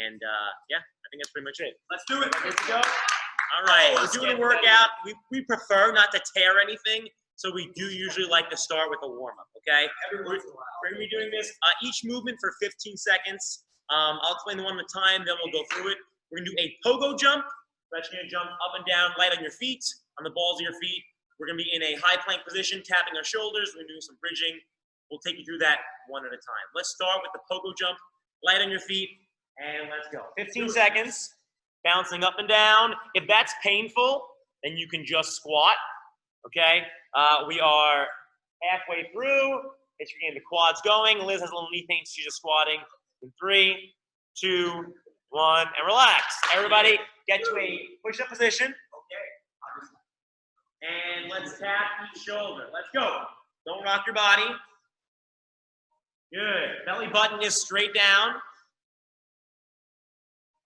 And yeah, I think that's pretty much it. Let's do it. Good to go? All right, we're doing a workout. We prefer not to tear anything, so we do usually like to start with a warm-up, okay? We're going to be doing this each movement for 15 seconds. I'll explain the one at a time, then we'll go through it. We're going to do a pogo jump. We're actually going to jump up and down, light on your feet, on the balls of your feet. We're going to be in a high plank position, tapping our shoulders. We're going to do some bridging. We'll take you through that one at a time. Let's start with the pogo jump. Light on your feet, and let's go. 15 seconds, bouncing up and down. If that's painful, then you can just squat, okay? We are halfway through. It's getting the quads going. Liz has a little knee pain, so she's just squatting. In 3, 2, 1, and relax. Everybody get to a push-up position. Okay. And let's tap each shoulder. Let's go. Don't rock your body. Good. Belly button is straight down.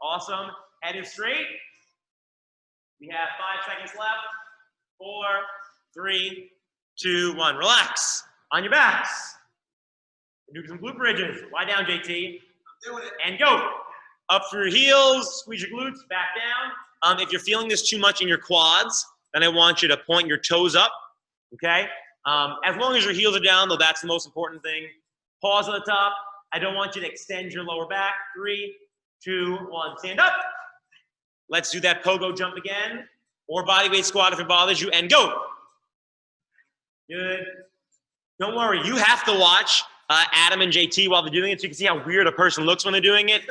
Awesome. Head is straight. We have 5 seconds left. 4, 3, 2, 1. Relax. On your backs. Do some glute bridges. Lie down, JT. I'm doing it. And go. Up through your heels. Squeeze your glutes. Back down. If you're feeling this too much in your quads, then I want you to point your toes up. Okay? As long as your heels are down, though, that's the most important thing. Pause at the top. I don't want you to extend your lower back. 3, 2, 1. Stand up. Let's do that pogo jump again. Or bodyweight squat if it bothers you. And go. Good. Don't worry. You have to watch Adam and JT while they're doing it so you can see how weird a person looks when they're doing it.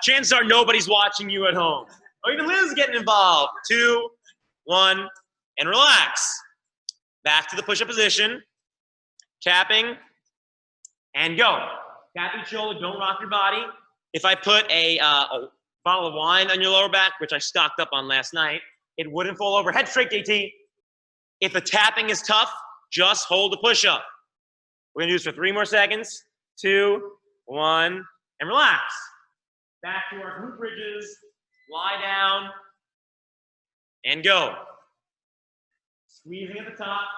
Chances are nobody's watching you at home. Or even Liz is getting involved. 2, 1, and relax. Back to the push-up position. Tapping. And go. Tap each shoulder, don't rock your body. If I put a bottle of wine on your lower back, which I stocked up on last night, it wouldn't fall over. Head straight, JT. If the tapping is tough, just hold the push-up. We're gonna do this for 3 more seconds. 2, 1, and relax. Back to our glute bridges. Lie down. And go. Squeezing at the top.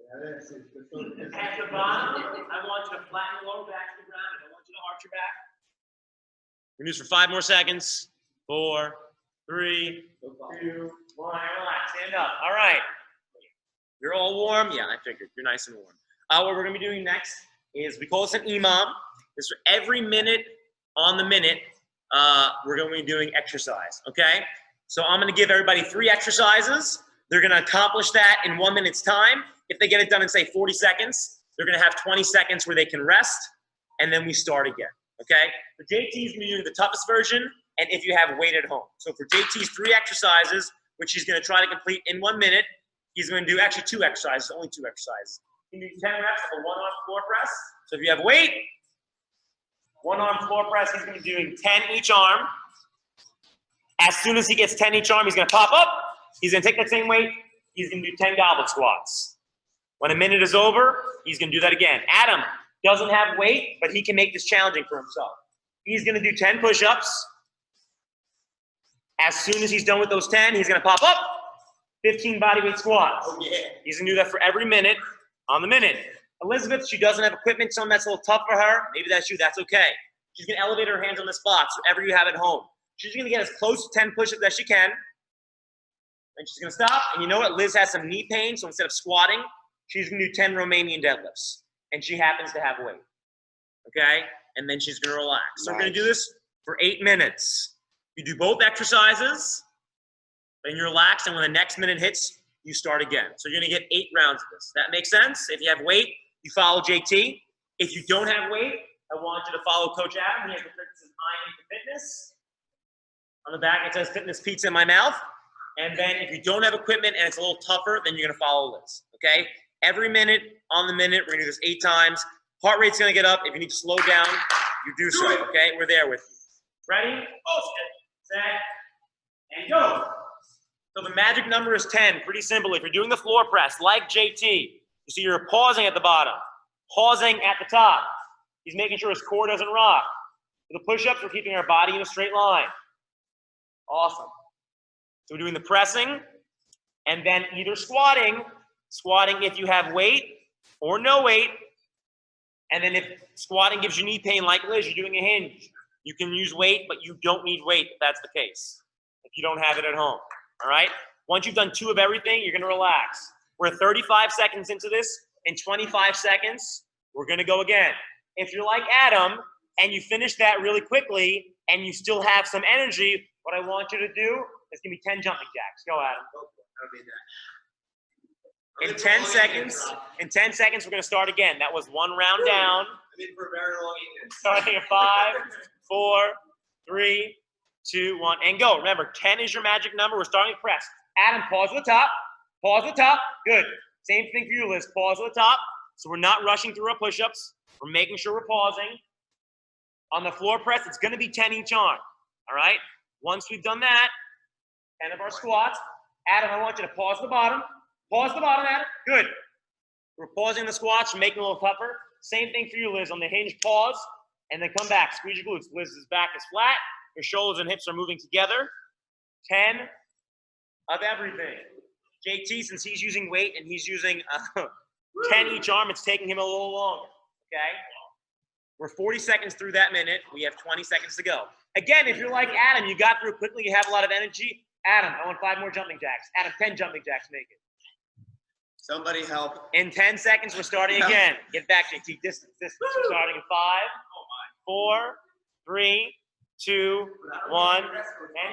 At the bottom, I want you to flatten your lower back to the ground. I don't want you to arch your back. We're going to do this for 5 more seconds. 4, 3, 2, 1. Relax. Stand up. All right. You're all warm? Yeah, I figured. You're nice and warm. What we're going to be doing next is, we call this an EMOM. This for every minute on the minute, we're going to be doing exercise. Okay? So I'm going to give everybody 3 exercises. They're going to accomplish that in 1 minute's time. If they get it done in, say, 40 seconds, they're going to have 20 seconds where they can rest, and then we start again, okay? For JT's going to be doing the toughest version, and if you have weight at home. So for JT's 3 exercises, which he's going to try to complete in 1 minute, he's going to do actually 2 exercises, only 2 exercises. He can do 10 reps of a 1-arm floor press. So if you have weight, 1-arm floor press, he's going to be doing 10 each arm. As soon as he gets 10 each arm, he's going to pop up. He's going to take that same weight. He's going to do 10 goblet squats. When a minute is over, he's going to do that again. Adam doesn't have weight, but he can make this challenging for himself. He's going to do 10 push-ups. As soon as he's done with those 10, he's going to pop up. 15 bodyweight squats. Oh, yeah. He's going to do that for every minute on the minute. Elizabeth, she doesn't have equipment, something that's a little tough for her. Maybe that's you. That's okay. She's going to elevate her hands on this box, whatever you have at home. She's going to get as close to 10 push-ups as she can. And she's going to stop. And you know what? Liz has some knee pain, so instead of squatting, she's going to do 10 Romanian deadlifts. And she happens to have weight. Okay? And then she's going to relax. So we're going to do this for 8 minutes. You do both exercises, and you're relaxed, and when the next minute hits, you start again. So you're going to get 8 rounds of this. That makes sense? If you have weight, you follow JT. If you don't have weight, I want you to follow Coach Adam. He has the I Am Fitness. On the back, it says Fitness Pizza in my mouth. And then if you don't have equipment and it's a little tougher, then you're going to follow Liz, okay? Every minute on the minute, we're going to do this 8 times. Heart rate's going to get up. If you need to slow down, you do so, okay? We're there with you. Ready? Set, and go. So the magic number is 10. Pretty simple. If you're doing the floor press, like JT, you see you're pausing at the bottom, pausing at the top. He's making sure his core doesn't rock. For the push-ups, we're keeping our body in a straight line. Awesome. So we're doing the pressing, and then either squatting if you have weight or no weight, and then if squatting gives you knee pain like Liz, you're doing a hinge. You can use weight, but you don't need weight if that's the case, if you don't have it at home, all right? Once you've done 2 of everything, you're gonna relax. We're 35 seconds into this. In 25 seconds, we're gonna go again. If you're like Adam and you finish that really quickly and you still have some energy, what I want you to do is give me 10 jumping jacks. Go, Adam. In 10 seconds, we're gonna start again. That was 1 round down. For a very long evening. Starting at 5, 4, 3, 2, 1, and go. Remember, 10 is your magic number. We're starting to press. Adam, pause at the top. Pause at the top. Good. Same thing for you, Liz. Pause at the top. So we're not rushing through our push-ups. We're making sure we're pausing. On the floor press, it's going to be 10 each arm. All right? Once we've done that, 10 of our squats. Adam, I want you to pause the bottom. Pause the bottom, Adam. Good. We're pausing the squats, making it a little tougher. Same thing for you, Liz. On the hinge, pause, and then come back. Squeeze your glutes. Liz's back is flat. Your shoulders and hips are moving together. 10 of everything. JT, since he's using weight and he's using 10 each arm, it's taking him a little longer, okay? We're 40 seconds through that minute. We have 20 seconds to go. Again, if you're like Adam, you got through it quickly, you have a lot of energy. Adam, I want 5 more jumping jacks. Adam, 10 jumping jacks, make it. Somebody help. In 10 seconds, we're starting again. Get back, JT. Distance. We're starting in 5, 4, 3, 2, 1, and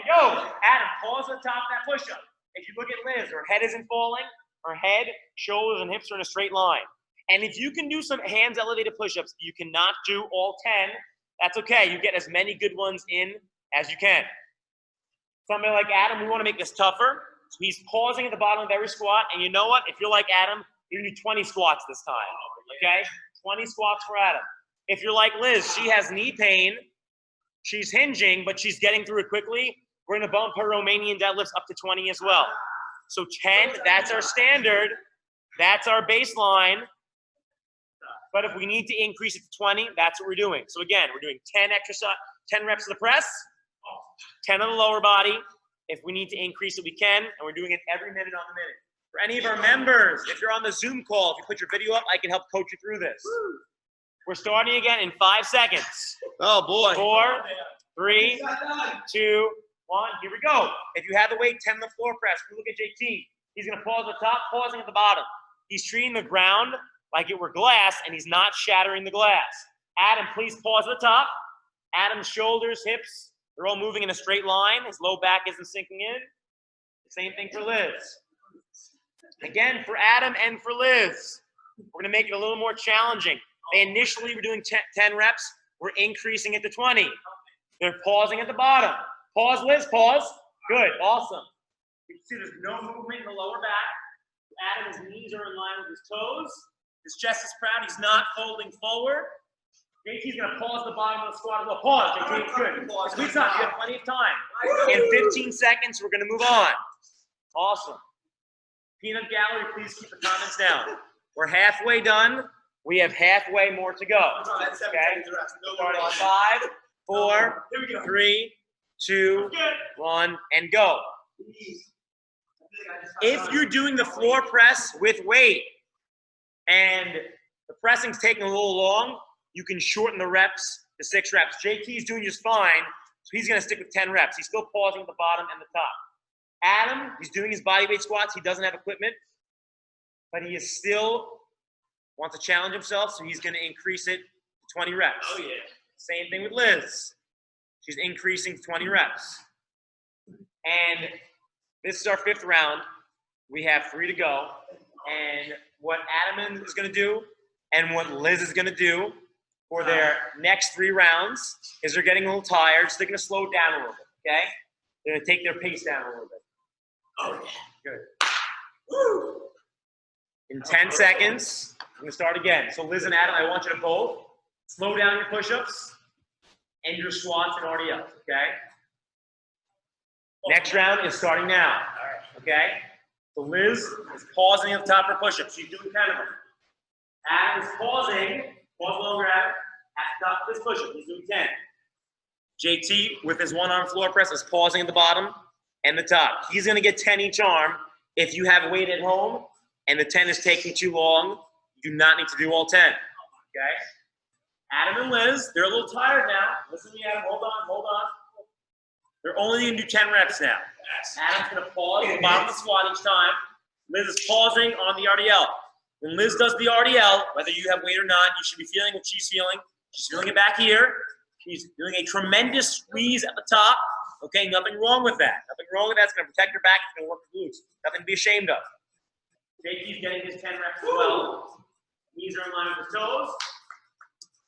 go. Adam, pause at the top of that push-up. If you look at Liz, her head isn't falling. Her head, shoulders, and hips are in a straight line. And if you can do some hands elevated push-ups, you cannot do all 10. That's okay. You get as many good ones in as you can. Somebody like Adam, we want to make this tougher. So he's pausing at the bottom of every squat. And you know what? If you're like Adam, you need 20 squats this time. Okay? 20 squats for Adam. If you're like Liz, she has knee pain. She's hinging, but she's getting through it quickly. We're going to bump her Romanian deadlifts up to 20 as well. So 10, that's our standard. That's our baseline. But if we need to increase it to 20, that's what we're doing. So again, we're doing 10 reps of the press, 10 of the lower body. If we need to increase it, we can. And we're doing it every minute on the minute. For any of our members, if you're on the Zoom call, if you put your video up, I can help coach you through this. We're starting again in 5 seconds. Oh, boy. 4, 3, 2, 1. Here we go. If you have the weight, 10 on the floor press. If you look at JT, he's going to pause at the top, pausing at the bottom. He's treating the ground like it were glass, and he's not shattering the glass. Adam, please pause at the top. Adam's shoulders, hips, they're all moving in a straight line. His low back isn't sinking in. Same thing for Liz. Again, for Adam and for Liz, we're going to make it a little more challenging. They initially were doing 10 reps. We're increasing it to 20. They're pausing at the bottom. Pause, Liz, pause. Good, awesome. You can see there's no movement in the lower back. Adam's knees are in line with his toes. His chest is proud. He's not folding forward. JT's going to pause the bottom of the squat as well. Pause, JT. Good. Squeeze up. You have plenty of time. In 15 seconds, we're going to move on. Awesome. Peanut Gallery, please keep the comments down. We're halfway done. We have halfway more to go. Okay? Starting 5, 4, 3, 2, 1, and go. If you're doing the floor press with weight and the pressing's taking a little long, you can shorten the reps to 6 reps. JT's doing just fine, so he's going to stick with 10 reps. He's still pausing at the bottom and the top. Adam, he's doing his bodyweight squats. He doesn't have equipment, but he is still wants to challenge himself, so he's going to increase it to 20 reps. Oh, yeah. Same thing with Liz. She's increasing to 20 reps. And this is our 5th round. We have 3 to go. And what Adam is going to do and what Liz is going to do for their next 3 rounds is they're getting a little tired, so they're going to slow down a little bit, okay? They're going to take their pace down a little bit. Oh, yeah. Good. Woo! In 10 seconds, I'm going to start again. So Liz and Adam, I want you to both slow down your push-ups and your squats and RDLs, okay? Next round is starting now, okay? So Liz is pausing at the top of her push-ups. She's doing 10 of them. Adam is pausing, pause longer at the top of his push-up. He's doing 10. JT, with his one-arm floor press, is pausing at the bottom and the top. He's going to get 10 each arm. If you have weight at home and the 10 is taking too long, you do not need to do all 10, okay? Adam and Liz, they're a little tired now. Listen to me, Adam. Hold on. They're only going to do 10 reps now. Adam's going to pause at the bottom of the squat each time. Liz is pausing on the RDL. When Liz does the RDL, whether you have weight or not, you should be feeling what she's feeling. She's feeling it back here. She's doing a tremendous squeeze at the top. Okay, nothing wrong with that. Nothing wrong with that. It's going to protect her back. It's going to work the glutes. Nothing to be ashamed of. JT's getting his 10 reps as well. Knees are in line with his toes.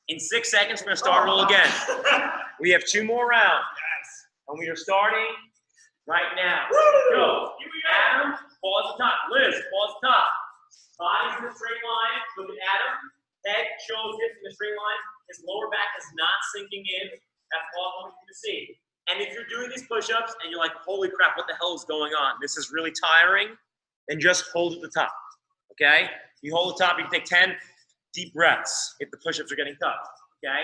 In 6 seconds, we're going to start roll again. We have 2 more rounds. And we are starting right now. Go. Adam, pause the top. Liz, pause the top. Body's in a straight line. Look at Adam. Head, shoulders, hips in a straight line. His lower back is not sinking in. That's all I'm going to see. And if you're doing these push-ups and you're like, holy crap, what the hell is going on? This is really tiring. Then just hold at the top. Okay? You hold the top, you can take 10 deep breaths if the push-ups are getting tough. Okay?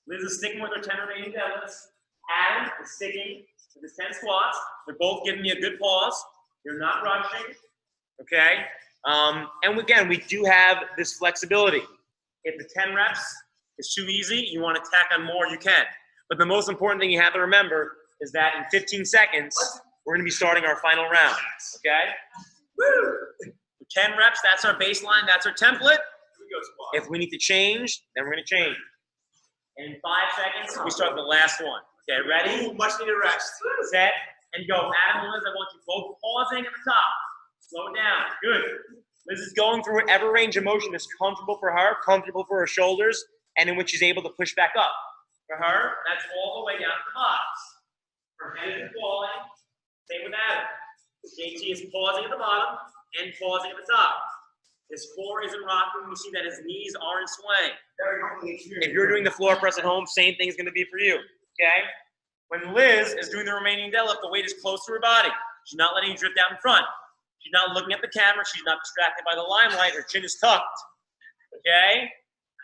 Liz is sticking with her 10 remaining deadlifts. Adam is sticking with his 10 squats. They're both giving me a good pause. You're not rushing. Okay? And again, we do have this flexibility. If the 10 reps is too easy, you want to tack on more, you can. But the most important thing you have to remember is that in 15 seconds, we're going to be starting our final round. Okay? Woo! 10 reps, that's our baseline, that's our template. If we need to change, then we're going to change. And in 5 seconds, we start the last one. Okay, ready? Ooh, much needed rest. Set, and go. Adam and Liz, I want you both pausing at the top. Slow it down. Good. Liz is going through whatever range of motion is comfortable for her, comfortable for her shoulders, and in which she's able to push back up. For her, that's all the way down to the box. Her head is falling. Same with Adam. JT is pausing at the bottom and pausing at the top. His core isn't rocking. You see that his knees aren't swaying. If you're doing the floor press at home, same thing is going to be for you. Okay? When Liz is doing the remaining deadlift, the weight is close to her body. She's not letting you drift down in front. She's not looking at the camera. She's not distracted by the limelight. Her chin is tucked. Okay?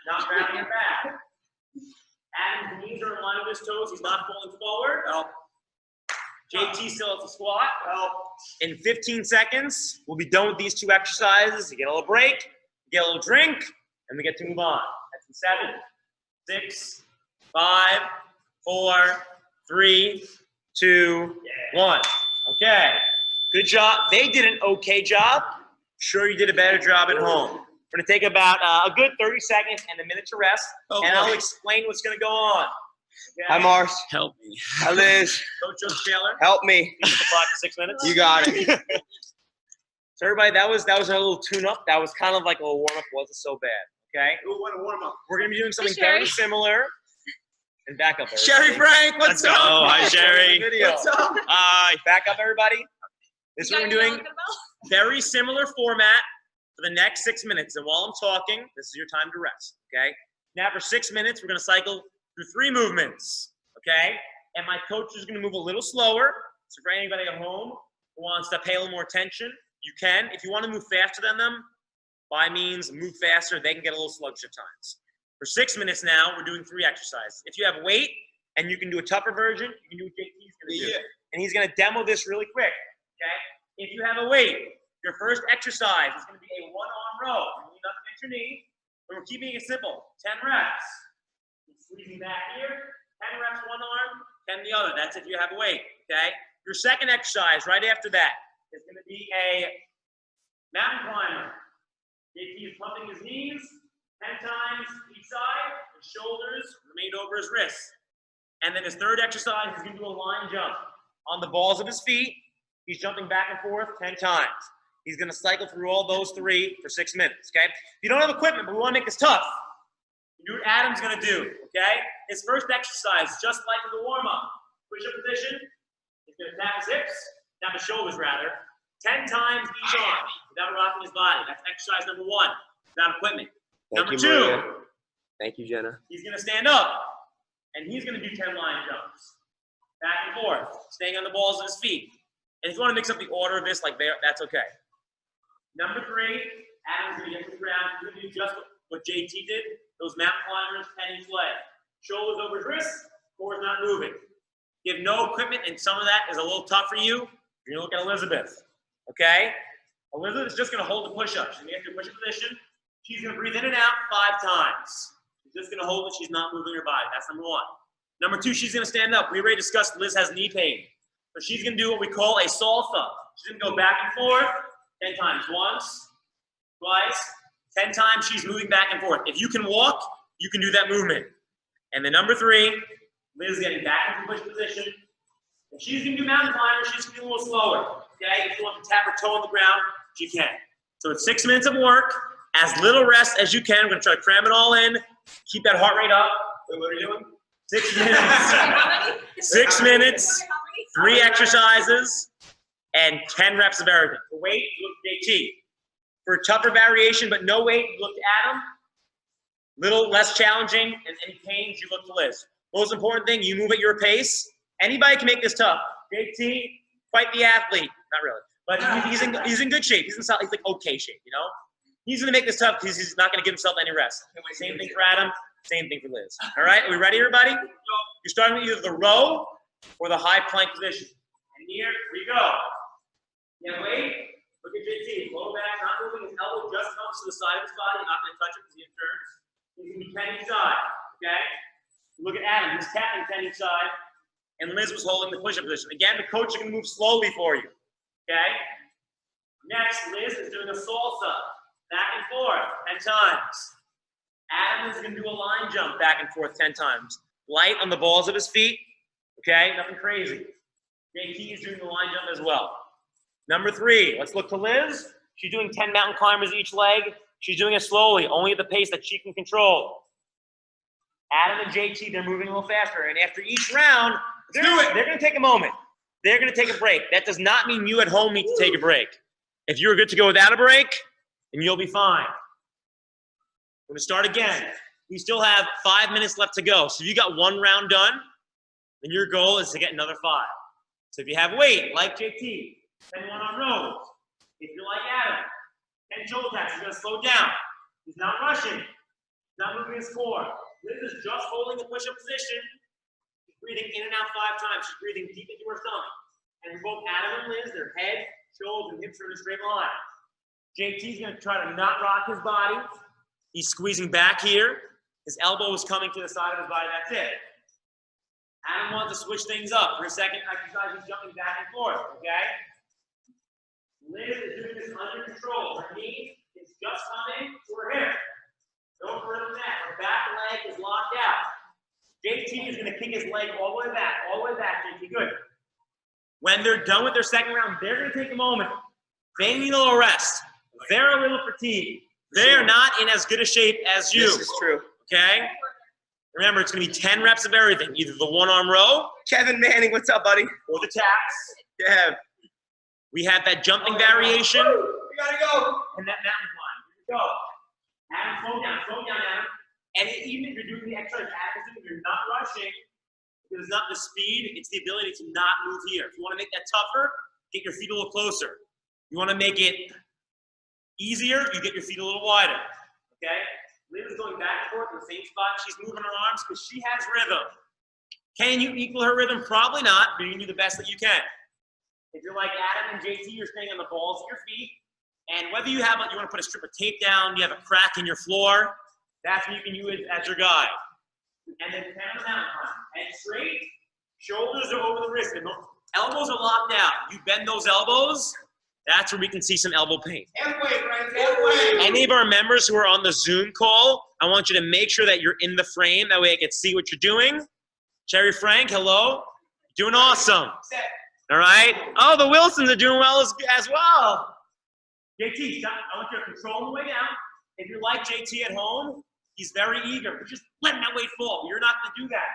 Not grabbing her back. Adam's knees are in line with his toes. He's not falling forward. Help. JT still has to squat. Help. In 15 seconds, we'll be done with these 2 exercises. You get a little break, you get a little drink, and we get to move on. That's in 7, 6, 5, 4, 3, 2, 1. Okay. Good job. They did an okay job. Sure, you did a better job at home. We're going to take about a good 30 seconds and a minute to rest, and I'll explain what's going to go on. Okay? Hi, Mars. Help me. Hi, Liz. Coach Joe Taylor. Help me. Keep the clock to 6 minutes. You got it. So everybody, that was a little tune-up. That was kind of like a little warm-up. Wasn't so bad. Okay. Ooh, what a warm-up. We're going to be doing something very similar. And back up, everybody. Sherry Frank, what's up? Oh, hi, Sherry. What's up? Hi. Back up, everybody. This is what we're doing. Very similar format for the next 6 minutes. And while I'm talking, this is your time to rest. Okay. Now for 6 minutes, we're going to cycle through 3 movements. Okay. And my coach is going to move a little slower. So for anybody at home who wants to pay a little more attention, you can. If you want to move faster than them, by means, move faster. They can get a little sluggish at times. For 6 minutes now, we're doing 3 exercises. If you have weight and you can do a tougher version, you can do what JT's going to do. And he's going to demo this really quick. Okay. If you have a weight, your first exercise is going to be a 1-arm row. You need nothing at your knee, but we're keeping it simple. 10 reps. Squeezing back here. 10 reps, 1 arm, 10 the other. That's if you have a weight. Okay. Your second exercise right after that is going to be a mountain climber. JT is pumping his knees 10 times each side. His shoulders remain over his wrists. And then his third exercise is going to do a line jump on the balls of his feet. He's jumping back and forth 10 times. He's going to cycle through all those 3 for 6 minutes. Okay. If you don't have equipment, but we want to make this tough, you do what Adam's going to do. Okay. His first exercise, just like in the warm-up, push-up position. He's going to tap his hips, tap his shoulders rather, 10 times each arm without rocking his body. That's exercise number 1 without equipment. Number 2, Maria. Thank you, Jenna. he's going to stand up and he's going to do 10 line jumps. Back and forth, staying on the balls of his feet. And if you want to mix up the order of this, like there, that's okay. Number 3, Adam's going to get to the ground. He's going to do just what JT did. Those mountain climbers, 10 each leg. Shoulders over his wrists, core is not moving. You have no equipment, and some of that is a little tough for you. You're going to look at Elizabeth, okay? Elizabeth is just going to hold the push-up. She's going to get to a push-up position. She's going to breathe in and out 5 times. She's just gonna hold it. She's not moving her body. That's number 1. Number 2, she's gonna stand up. We already discussed Liz has knee pain. So she's gonna do what we call a salsa. She's gonna go back and forth 10 times. Once, twice, 10 times she's moving back and forth. If you can walk, you can do that movement. And then number 3, Liz is getting back into push position. If she's gonna do mountain climbers, she's gonna be a little slower. Okay, if you want to tap her toe on the ground, she can. So it's 6 minutes of work, as little rest as you can. We're gonna try to cram it all in. Keep that heart rate up. Wait, what are you doing? 6 minutes. 6 minutes, 3 exercises, and 10 reps of everything. For weight, you look at JT. For tougher variation, but no weight, you look to Adam. Little less challenging, and any pains, you look to Liz. Most important thing, you move at your pace. Anybody can make this tough. JT, quite the athlete. Not really, but he's in good shape. He's like okay shape, you know? He's gonna make this tough because he's not gonna give himself any rest. Same thing for Adam, same thing for Liz. All right, are we ready, everybody? You're starting with either the row or the high plank position. And here we go. Yeah, wait. Look at JT. Low back, not moving. His elbow just comes to the side of his body. Not going to touch it because he turns. He's going to be 10 each side. Okay? Look at Adam. He's tapping 10 each side. And Liz was holding the push-up position. Again, the coach is going to move slowly for you. Okay? Next, Liz is doing a salsa. Back and forth 10 times. Adam is going to do a line jump back and forth 10 times. Light on the balls of his feet. Okay? Nothing crazy. JT is doing the line jump as well. Number 3, let's look to Liz. She's doing 10 mountain climbers each leg. She's doing it slowly, only at the pace that she can control. Adam and JT, they're moving a little faster. And after each round, they're going to take a moment. They're going to take a break. That does not mean you at home need to take a break. If you're good to go without a break, then you'll be fine. We're going to start again. We still have 5 minutes left to go. So if you got 1 round done, then your goal is to get another 5. So if you have weight, like JT, 10 one-arm rows. If you're like Adam, 10 shoulder taps. He's going to slow down. He's not rushing. He's not moving his core. Liz is just holding the push-up position. She's breathing in and out 5 times. She's breathing deep into her stomach. And for both Adam and Liz, their head, shoulders, and hips are in a straight line. JT's going to try to not rock his body. He's squeezing back here. His elbow is coming to the side of his body. That's it. Adam wants to switch things up. For a second exercise, he's jumping back and forth, okay? Liz is doing this under control. Her knee is just coming to her hip. No further than that. Her back leg is locked out. JT is going to kick his leg all the way back, JT. Good. When they're done with their second round, they're going to take a moment. They need a little rest. They're a little fatigued. They are not in as good a shape as you. This is true. Okay? Remember, it's going to be 10 reps of everything. Either the one-arm row. Kevin Manning, what's up, buddy? Or the taps. Yeah. We have that jumping variation. We gotta go. And that mountain climb. Here we go. Adam, slow down, Adam. And even if you're doing the exercise, Adam, you're not rushing. Because it's not the speed, it's the ability to not move here. If you want to make that tougher, get your feet a little closer. You want to make it easier, you get your feet a little wider. Okay? Liz is going back and forth in the same spot. She's moving her arms because she has rhythm. Can you equal her rhythm? Probably not, but you can do the best that you can. If you're like Adam and JT, you're staying on the balls of your feet. And whether you want to put a strip of tape down, you have a crack in your floor, that's what you can use as your guide. And then 10 on the mountain climb. Head straight, shoulders are over the wrist, and elbows are locked out. You bend those elbows, that's where we can see some elbow pain. Halfway, Frank, halfway. Any of our members who are on the Zoom call, I want you to make sure that you're in the frame. That way I can see what you're doing. Cherry Frank, hello. Doing awesome. All right. Oh, the Wilsons are doing well as well. JT, stop. I want you to control the way down. If you're like JT at home, he's very eager. But just letting that weight fall. You're not going to do that.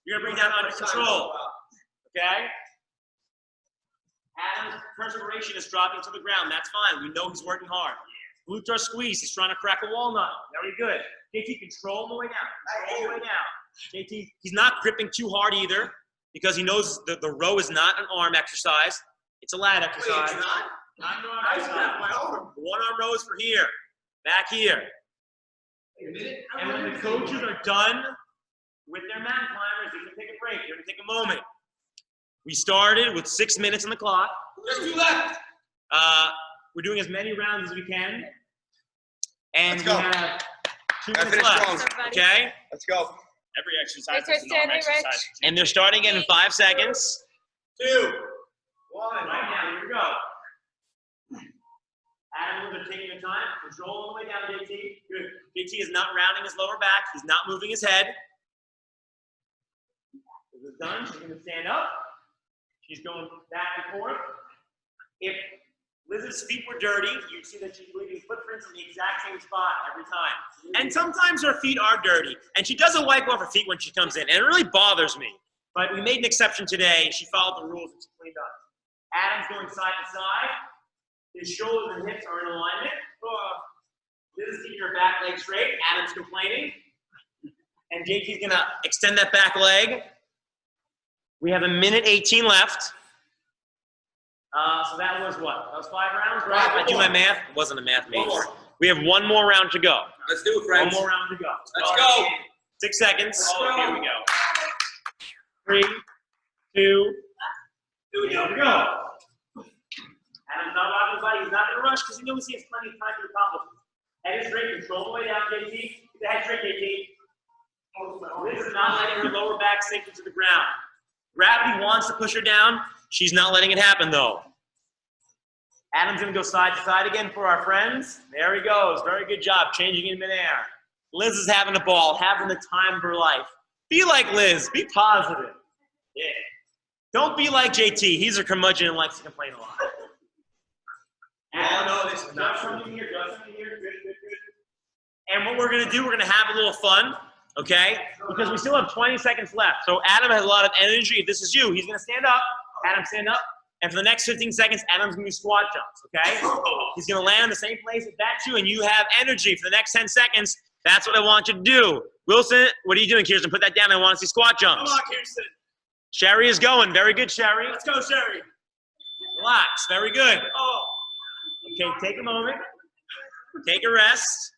You're going to bring that under control. Okay? Adam's perspiration is dropping to the ground. That's fine. We know he's working hard. Glutes are squeezed. He's trying to crack a walnut. Very good. JT, control him the way down. Control the way down. JT, he's not gripping too hard either because he knows the row is not an arm exercise. It's a lat exercise. Wait, it's not? Not an arm exercise. The one-arm row is for here. Back here. Wait a minute. And when the coaches are done with their mountain climbers, they're going to take a break. They're going to take a moment. We started with 6 minutes on the clock. There's 2 left. We're doing as many rounds as we can. And Let's go. we have 2 Gotta minutes finish left. strong. Okay? Let's go. Every exercise Thanks is for an arm standing, Rich. exercise. And they're starting again in 5 seconds. 2, 1. Right now, here we go. Adam, we're taking your time. Control all the way down, JT. Good. JT is not rounding his lower back. He's not moving his head. This is done. She's going to stand up. She's going back and forth. If Liz's feet were dirty, you'd see that she's leaving footprints in the exact same spot every time. And sometimes her feet are dirty, and she doesn't wipe off her feet when she comes in, and it really bothers me. But we made an exception today. She followed the rules and she cleaned up. Adam's going side to side. His shoulders and hips are in alignment. Liz is keeping her back leg straight. Adam's complaining. And JT's going to extend that back leg. We have 1:18 left. So that was what? That was 5 rounds, right? If I do my math, it wasn't a math major. We have 1 more round to go. Let's do it, friends. 1 more round to go. Let's go. 6 seconds. Oh, here we go. 3, 2, Here we here we go. Adam's not rocking his body. He's not going to rush because he knows he has plenty of time to accomplish it. Head is straight. Control the way down, JT. Keep the head straight, JT. Liz is not letting her lower back sink into the ground. Gravity wants to push her down. She's not letting it happen, though. Adam's going to go side to side again for our friends. There he goes. Very good job changing in midair. Liz is having a ball, having the time of her life. Be like Liz. Be positive. Yeah. Don't be like JT. He's a curmudgeon and likes to complain a lot. Oh, no, this is not Just something here. Just something here. Good, good, good. And what we're going to do, we're going to have a little fun, okay? Because we still have 20 seconds left. So Adam has a lot of energy. If this is you, he's going to stand up. Adam, stand up. And for the next 15 seconds, Adam's going to do squat jumps, okay? He's going to land in the same place if that's you, and you have energy for the next 10 seconds. That's what I want you to do. Wilson, what are you doing, Kirsten? Put that down. I want to see squat jumps. Come on, Kirsten. Sherry is going. Very good, Sherry. Let's go, Sherry. Relax. Very good. Oh. Okay, take a moment. Take a rest.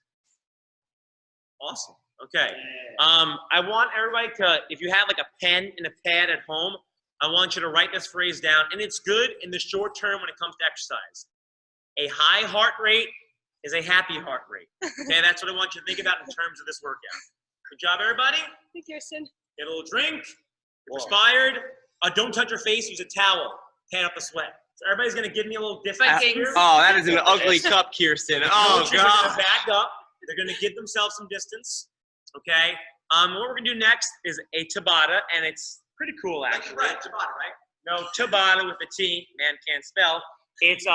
Awesome. Okay. I want everybody to, if you have like a pen and a pad at home, I want you to write this phrase down. And it's good in the short term when it comes to exercise. A high heart rate is a happy heart rate. Okay, that's what I want you to think about in terms of this workout. Good job, everybody. Thank you, Kirsten. Get a little drink. You're inspired. Don't touch your face. Use a towel. Pad up the sweat. So everybody's going to give me a little distance here. Oh, that is an ugly cup, Kirsten. Oh, Coaches are going God. to back up. They're going to give themselves some distance. Okay. What we're going to do next is a Tabata, and it's pretty cool, actually. Right, Tabata, right? No, Tabata with a T. Man can't spell. It's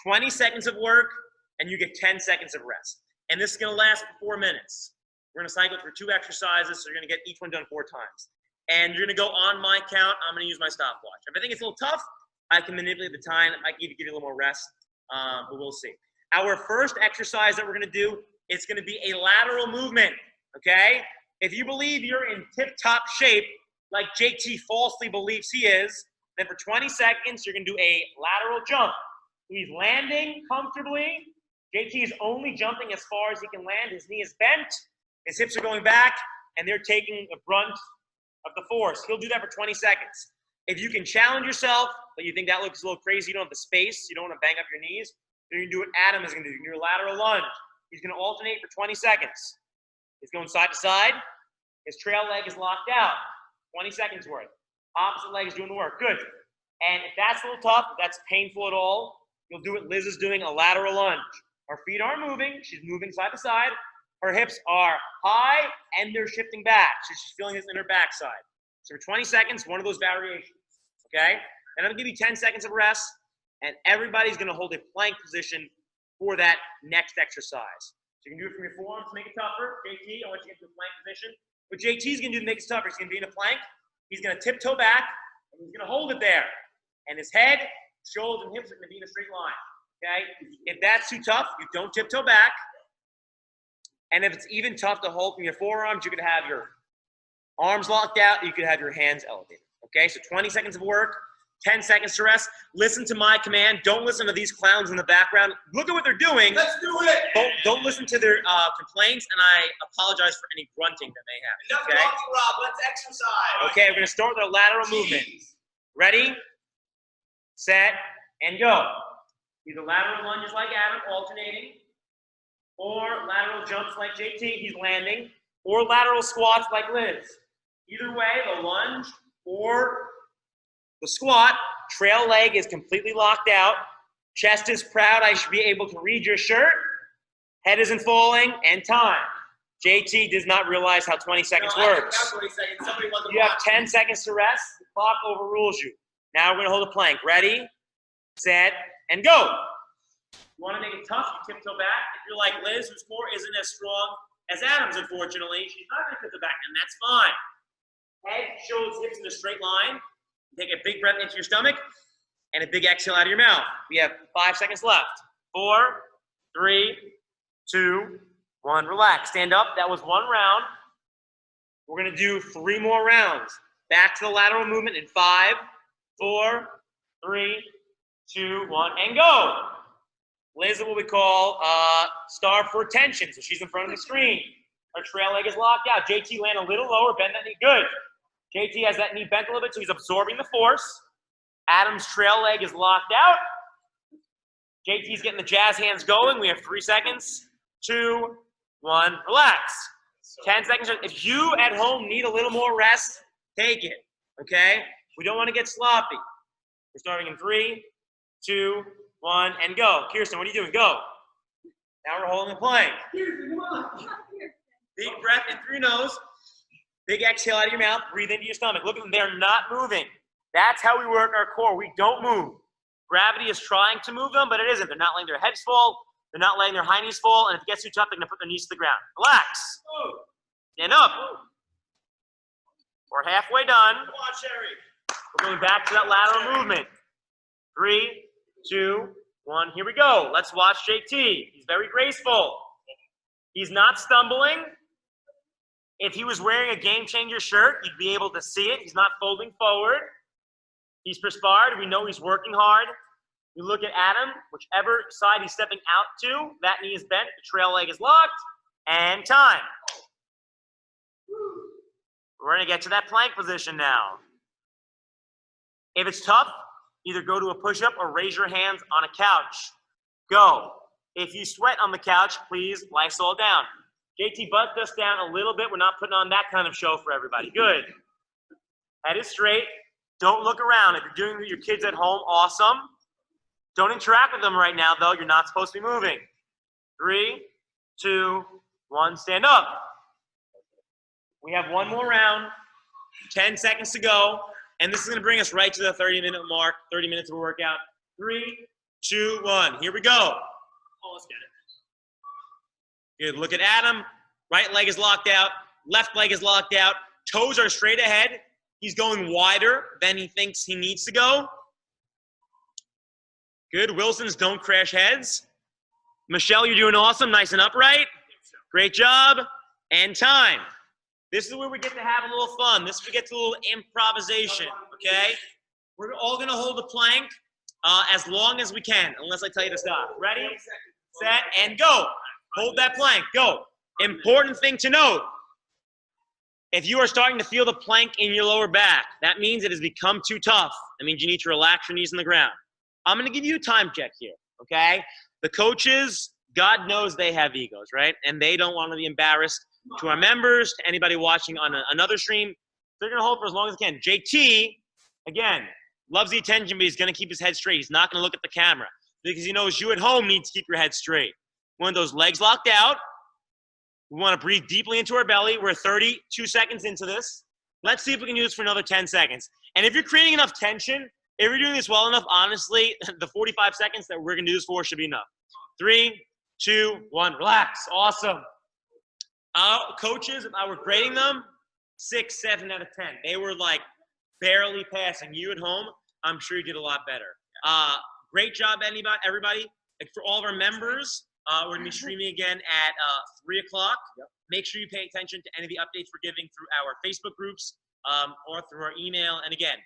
20 seconds of work, and you get 10 seconds of rest. And this is going to last for 4 minutes. We're going to cycle through 2 exercises, so you're going to get each one done 4 times. And you're going to go on my count. I'm going to use my stopwatch. If I think it's a little tough, I can manipulate the time. I can even give you a little more rest, but we'll see. Our first exercise that we're going to do is going to be a lateral movement, okay? If you believe you're in tip-top shape, like JT falsely believes he is, then for 20 seconds, you're going to do a lateral jump. He's landing comfortably. JT is only jumping as far as he can land. His knee is bent. His hips are going back, and they're taking the brunt of the force. He'll do that for 20 seconds. If you can challenge yourself, but you think that looks a little crazy, you don't have the space, you don't want to bang up your knees, then you can do what Adam is going to do. You can do a lateral lunge. He's going to alternate for 20 seconds. He's going side to side. His trail leg is locked out. 20 seconds worth. Opposite leg is doing the work. Good. And if that's a little tough, if that's painful at all, you'll do what Liz is doing, a lateral lunge. Her feet are moving. She's moving side to side. Her hips are high, and they're shifting back. So she's feeling this in her backside. So for 20 seconds, one of those variations, okay? And I'm going to give you 10 seconds of rest, and everybody's going to hold a plank position for that next exercise. So you can do it from your forearms to make it tougher. JT, I want you to get to a plank position. What JT's going to do to make it tougher, he's going to be in a plank. He's going to tiptoe back, and he's going to hold it there. And his head, shoulders, and hips are going to be in a straight line, okay? If that's too tough, you don't tiptoe back. And if it's even tough to hold from your forearms, you could have your arms locked out. You could have your hands elevated. Okay, so 20 seconds of work, 10 seconds to rest. Listen to my command. Don't listen to these clowns in the background. Look at what they're doing. Let's do it. Don't listen to their complaints, and I apologize for any grunting that may happen. Enough Okay? talking, Rob. Let's exercise. Okay, we're going to start with our lateral movement. Jeez. Ready, set, and go. Either lateral lunges like Adam, alternating. or lateral jumps like JT, he's landing, or lateral squats like Liz. Either way, the lunge or the squat, trail leg is completely locked out, chest is proud, I should be able to read your shirt, head isn't falling, and time. JT does not realize how 20 seconds works. Now 20 seconds. Somebody wasn't You have watching. 10 seconds to rest, the clock overrules you. Now we're gonna hold a plank. Ready, set, and go. You wanna make it tough, you tiptoe back. If you're like Liz, whose core isn't as strong as Adam's, unfortunately, she's not gonna tiptoe back, and that's fine. Head, shoulders, hips in a straight line. Take a big breath into your stomach, and a big exhale out of your mouth. We have 5 seconds left. 4, 3, 2, 1. Relax. Stand up. That was 1 round. We're going to do 3 more rounds. Back to the lateral movement in 5, 4, 3, 2, 1, and go. Liz is what we call starved for attention, so she's in front of the screen. Her trail leg is locked out. JT land a little lower, bend that knee. Good. JT has that knee bent a little bit, so he's absorbing the force. Adam's trail leg is locked out. JT's getting the jazz hands going. We have 3 seconds. 2, 1, relax. 10 seconds. If you at home need a little more rest, take it, okay? We don't want to get sloppy. We're starting in 3, 2, 1, and go. Kirsten, what are you doing? Go. Now we're holding the plank. Big breath in through your nose. Big exhale out of your mouth. Breathe into your stomach. Look at them. They're not moving. That's how we work our core. We don't move. Gravity is trying to move them, but it isn't. They're not letting their heads fall. They're not letting their high knees fall. And if it gets too tough, they're going to put their knees to the ground. Relax. Stand up. We're halfway done. Come on, Sherry. We're going back to that lateral movement. 3, 2, 1. Here we go. Let's watch JT. He's very graceful. He's not stumbling. If he was wearing a Game Changer shirt, you'd be able to see it. He's not folding forward. He's perspired. We know he's working hard. We look at Adam, whichever side he's stepping out to, that knee is bent, the trail leg is locked, and time. We're going to get to that plank position now. If it's tough, either go to a push-up or raise your hands on a couch. Go. If you sweat on the couch, please Lysol down. JT, butt us down a little bit. We're not putting on that kind of show for everybody. Good. Head is straight. Don't look around. If you're doing it with your kids at home, awesome. Don't interact with them right now, though. You're not supposed to be moving. 3, 2, 1. Stand up. We have 1 more round. 10 seconds to go. And this is going to bring us right to the 30-minute mark. 30 minutes of a workout. 3, 2, 1. Here we go. Oh, let's get it. Good. Look at Adam. Right leg is locked out. Left leg is locked out. Toes are straight ahead. He's going wider than he thinks he needs to go. Good. Wilson's don't crash heads. Michelle, you're doing awesome. Nice and upright. Great job. And time. This is where we get to have a little fun. This is where we get to a little improvisation, okay? We're all going to hold the plank as long as we can, unless I tell you to stop. Ready, set, and go. Hold that plank. Go. Important thing to note. If you are starting to feel the plank in your lower back, that means it has become too tough. That means you need to relax your knees on the ground. I'm going to give you a time check here, okay? The coaches, God knows they have egos, right? And they don't want to be embarrassed to our members, to anybody watching on another stream. They're going to hold for as long as they can. JT, again, loves the attention, but he's going to keep his head straight. He's not going to look at the camera because he knows you at home need to keep your head straight. We want those legs locked out. We want to breathe deeply into our belly. We're 32 seconds into this. Let's see if we can do this for another 10 seconds. And if you're creating enough tension, if you're doing this well enough, honestly, the 45 seconds that we're going to do this for should be enough. 3, 2, 1, relax. Awesome. Our coaches, if I were grading them, 6, 7 out of 10. They were like barely passing. You at home, I'm sure you did a lot better. Great job, everybody. Like for all of our members, we're going to be streaming again at 3 o'clock. Yep. Make sure you pay attention to any of the updates we're giving through our Facebook groups or through our email. And again,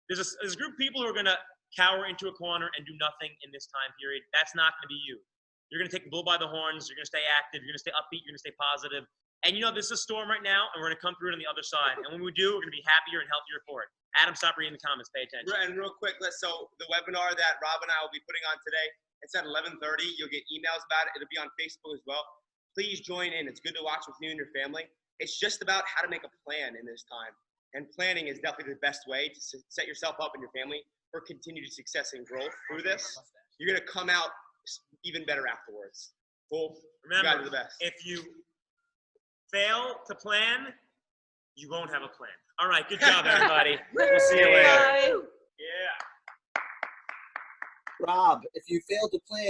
there's a group of people who are going to cower into a corner and do nothing in this time period. That's not going to be you. You're going to take the bull by the horns. You're going to stay active. You're going to stay upbeat. You're going to stay positive. And you know, this is a storm right now, and we're going to come through it on the other side. And when we do, we're going to be happier and healthier for it. Adam, stop reading the comments. Pay attention. And real quick, so the webinar that Rob and I will be putting on today, it's at 11:30. You'll get emails about it. It'll be on Facebook as well. Please join in. It's good to watch with you and your family. It's just about how to make a plan in this time. And planning is definitely the best way to set yourself up and your family for continued success and growth through this. You're going to come out even better afterwards. Cool. You guys are Remember, the best. if you fail to plan, you won't have a plan. All right, good job, everybody. We'll see you later. Bye. Yeah. Rob, if you fail to plan,